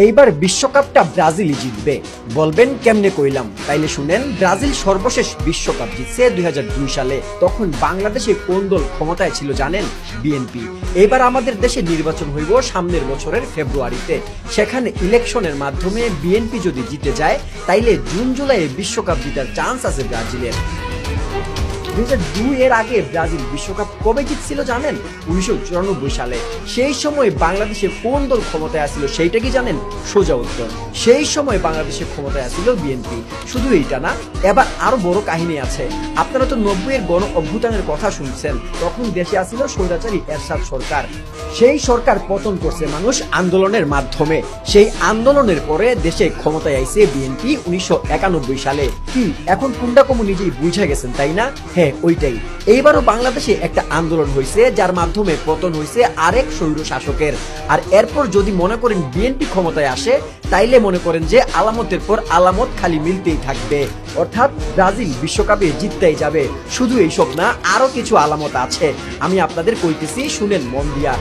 এইবার বিশ্বকাপটা ব্রাজিলই জিতবে। বলবেন কেমনে কইলাম? তাইলে শুনেন, ব্রাজিল সর্বশেষ বিশ্বকাপ জিতছে 2002 সালে। তখন বাংলাদেশে কোন দল ক্ষমতায় ছিল জানেন? বিএনপি। এবার আমাদের দেশে নির্বাচন হইব সামনের বছরের ফেব্রুয়ারিতে। সেখানে ইলেকশনের মাধ্যমে বিএনপি যদি জিতে যায়, তাইলে জুন জুলাইয়ে বিশ্বকাপ জিতার চান্স আছে ব্রাজিলের। 2002 এর আগে ব্রাজিল বিশ্বকাপ কবে জিতছিল জানেন? 1994 সালে। সেই সময় বাংলাদেশে কোন দল ক্ষমতায় আসছিল সেইটা কি জানেন? সোজা উত্তর, সেই সময় বাংলাদেশে ক্ষমতায় আসছিল বিএনপি। শুধু এইটা না, এবার আরো বড় কাহিনী আছে। আপনারা তো 90 এর গণ অভ্যুত্থানের কথা শুনছেন। তখন দেশে আসছিল স্বৈরাচারী এরশাদ সরকার। সেই সরকার পতন করছে মানুষ আন্দোলনের মাধ্যমে। সেই আন্দোলনের পরে দেশে ক্ষমতায় আইছে বিএনপি 1991 সালে। কি এখন কোনটা কম নিজেই বুঝে গেছেন তাই না? হ্যাঁ, ওইটাই। এইবারও বাংলাদেশে একটা আন্দোলন হয়েছে, যার মাধ্যমে পতন হয়েছে আরেক স্বৈর শাসকের। আর এরপর যদি মনে করেন বিএনপি ক্ষমতায় আসে, তাইলে মনে করেন যে আলামতের পর আলামত খালি মিলতেই থাকবে। অর্থাৎ ব্রাজিল বিশ্বকাপে জিততেই যাবে। শুধু এইসব না, আরো কিছু আলামত আছে, আমি আপনাদের কইতেছি, শুনেন মন দিয়া।